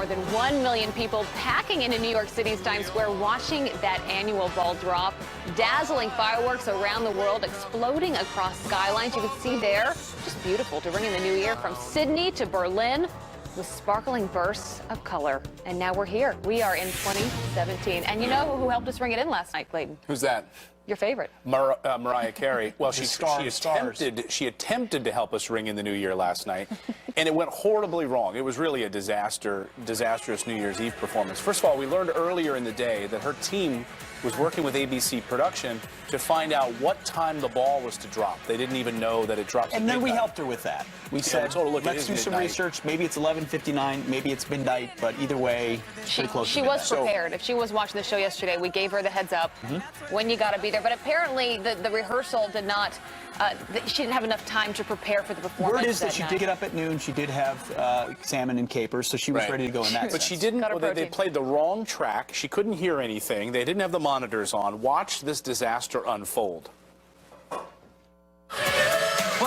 more than 1 million people packing into New York City's Times Square watching that annual ball drop. Dazzling fireworks around the world exploding across skylines. You can see there, just beautiful to ring in the new year from Sydney to Berlin with sparkling bursts of color. And now we're here. We are in 2017. And you know who helped us ring it in last night, Clayton? Who's that? Your favorite. Mariah Carey. Well, she attempted to help us ring in the new year last night, and it went horribly wrong. It was really a disastrous New Year's Eve performance. First of all, we learned earlier in the day that her team was working with ABC Production to find out what time the ball was to drop. They didn't even know that it drops. And then we helped her with that. We said, let's do some research. Maybe it's 11:59, maybe it's midnight, but either way, pretty close to midnight. She was prepared. If she was watching the show yesterday, we gave her the heads up when you got to be there. But apparently, the rehearsal did not. She didn't have enough time to prepare for the performance. Word is that she did get up at noon. She did have salmon and capers, so she was ready to go in that. But she didn't. Well, they played the wrong track. She couldn't hear anything. They didn't have the monitors on. Watch this disaster unfold. Well,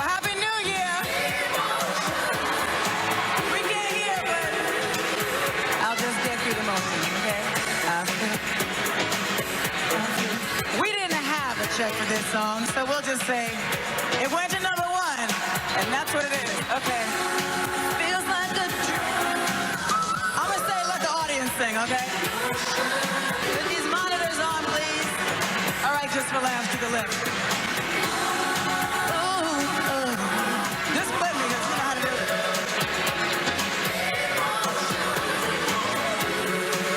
Happy New Year! We can't hear, but I'll just get through the motions, okay? We didn't have a check for this song, so we'll just say it went to #1, and that's what it is. Okay. Feels like a dream. I'm gonna say let the audience sing, okay? Put these monitors on, please. All right, just for laughs to the lips. Just play me, because you know how to do it.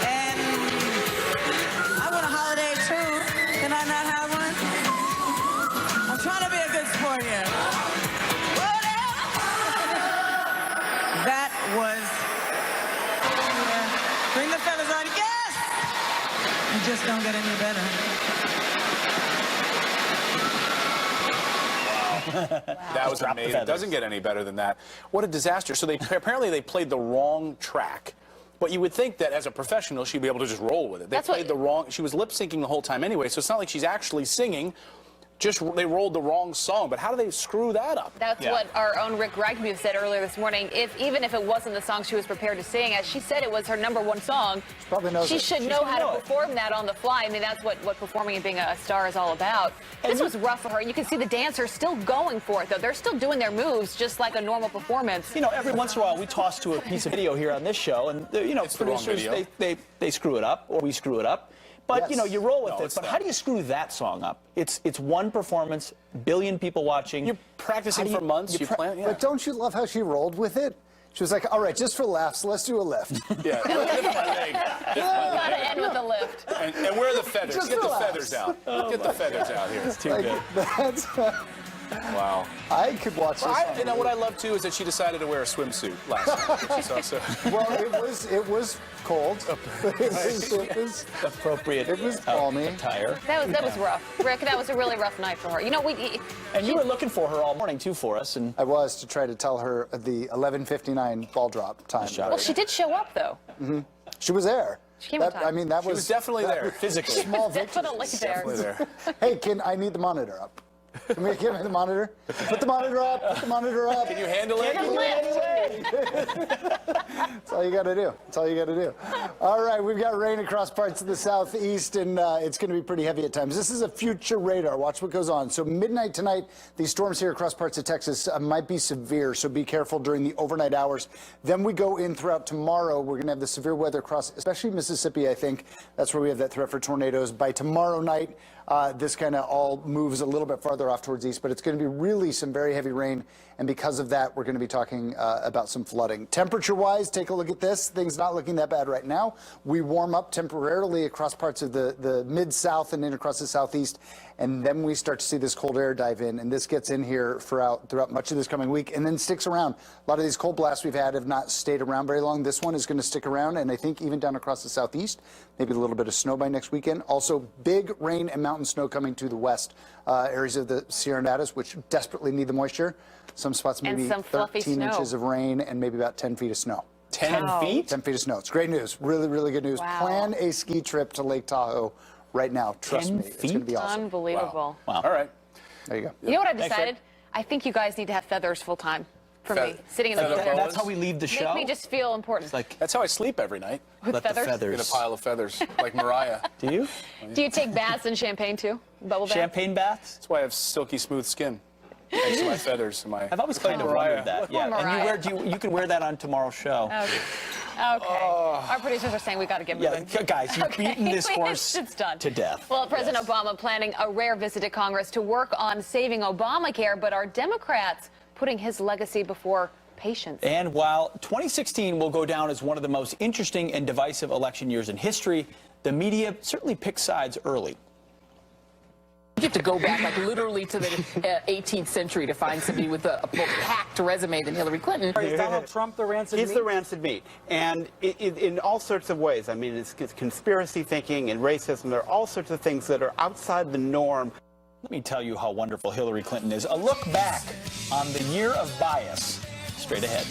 And I want a holiday too. Can I not have one? I'm trying to be a good sport here. That was... Bring the feathers on. Yes! You just don't get any better. That was amazing. It doesn't get any better than that. What a disaster. So apparently they played the wrong track. But you would think that as a professional, she'd be able to just roll with it. They played the wrong... She was lip-syncing the whole time anyway, so it's not like she's actually singing. Just they rolled the wrong song. But how do they screw that up? That's what our own Rick Ragmuth said earlier this morning. Even if it wasn't the song she was prepared to sing, as she said it was her #1 song, she should know how to perform that on the fly. I mean, that's what performing and being a star is all about. This was rough for her. You can see the dancers still going for it, though. They're still doing their moves just like a normal performance. You know, every once in a while we toss to a piece of video here on this show, and you know, producers they screw it up, or we screw it up. But, you know, you roll with it. But how do you screw that song up? It's one performance, billion people watching. You're practicing for months. You plan, But don't you love how she rolled with it? She was like, all right, just for laughs, let's do a lift. Yeah. Lift my leg. You got to end with a lift. And where are the feathers? Get the feathers out. Get the feathers out here. It's too good. Wow. I could watch this. You know what I love too is that she decided to wear a swimsuit last night. Well, it was cold. It was appropriate. It was balmy. Attire. That was rough, Rick. That was a really rough night for her. You know, and you were looking for her all morning too for us, and I was to try to tell her the 11:59 ball drop time. Well, she did show up though. She was there. She came on time. I mean, that was definitely there physically. Small victory. Definitely there. Hey, I need the monitor up. Can we give me the monitor? Put the monitor up. Put the monitor up. Can you handle it? That's all you got to do. That's all you got to do. All right, we've got rain across parts of the southeast, and it's going to be pretty heavy at times. This is a future radar. Watch what goes on. So midnight tonight, these storms here across parts of Texas might be severe, so be careful during the overnight hours. Then we go in throughout tomorrow. We're going to have the severe weather across, especially Mississippi, I think. That's where we have that threat for tornadoes. By tomorrow night, this kind of all moves a little bit farther off towards east, but it's going to be really some very heavy rain, and because of that, we're going to be talking about some flooding. Temperature-wise, take a look at this. Things not looking that bad right now. We warm up temporarily across parts of the mid-south and in across the southeast, and then we start to see this cold air dive in, and this gets in here throughout much of this coming week, and then sticks around. A lot of these cold blasts we've had have not stayed around very long. This one is going to stick around, and I think even down across the southeast, maybe a little bit of snow by next weekend. Also, big rain and mountain snow coming to the west. Areas of the Sierra Nevadas, which desperately need the moisture. Some spots maybe 13 inches of rain and maybe about 10 feet of snow. 10 feet? 10 feet of snow. It's great news. Really, really good news. Wow. Plan a ski trip to Lake Tahoe right now. Trust me. It's going to be awesome. Unbelievable. Wow. All right. There you go. You know what I decided? I think you guys need to have feathers full time. for me, sitting in the feather boat. That's how we leave the show? Make me just feel important. It's like, That's how I sleep every night. With let feathers? the feathers. Get a pile of feathers, like Mariah. Do you? Do you take baths in champagne too? Bubble bath? Champagne baths? That's why I have silky smooth skin. Thanks to my feathers and my. I've always kind of wondered that. Poor Mariah. And you can wear that on tomorrow's show. Okay. Our producers are saying we got to get moving. Yeah, guys, you've beaten this horse It's done. to death. Well, President Obama planning a rare visit to Congress to work on saving Obamacare, but are Democrats putting his legacy before patience? And while 2016 will go down as one of the most interesting and divisive election years in history, the media certainly picks sides early. You have to go back, like, literally to the 18th century to find somebody with a more packed resume than Hillary Clinton. Is Donald Trump the rancid meat? He's the rancid meat. And in all sorts of ways. I mean, it's conspiracy thinking and racism. There are all sorts of things that are outside the norm. Let me tell you how wonderful Hillary Clinton is. A look back on the year of bias, straight ahead.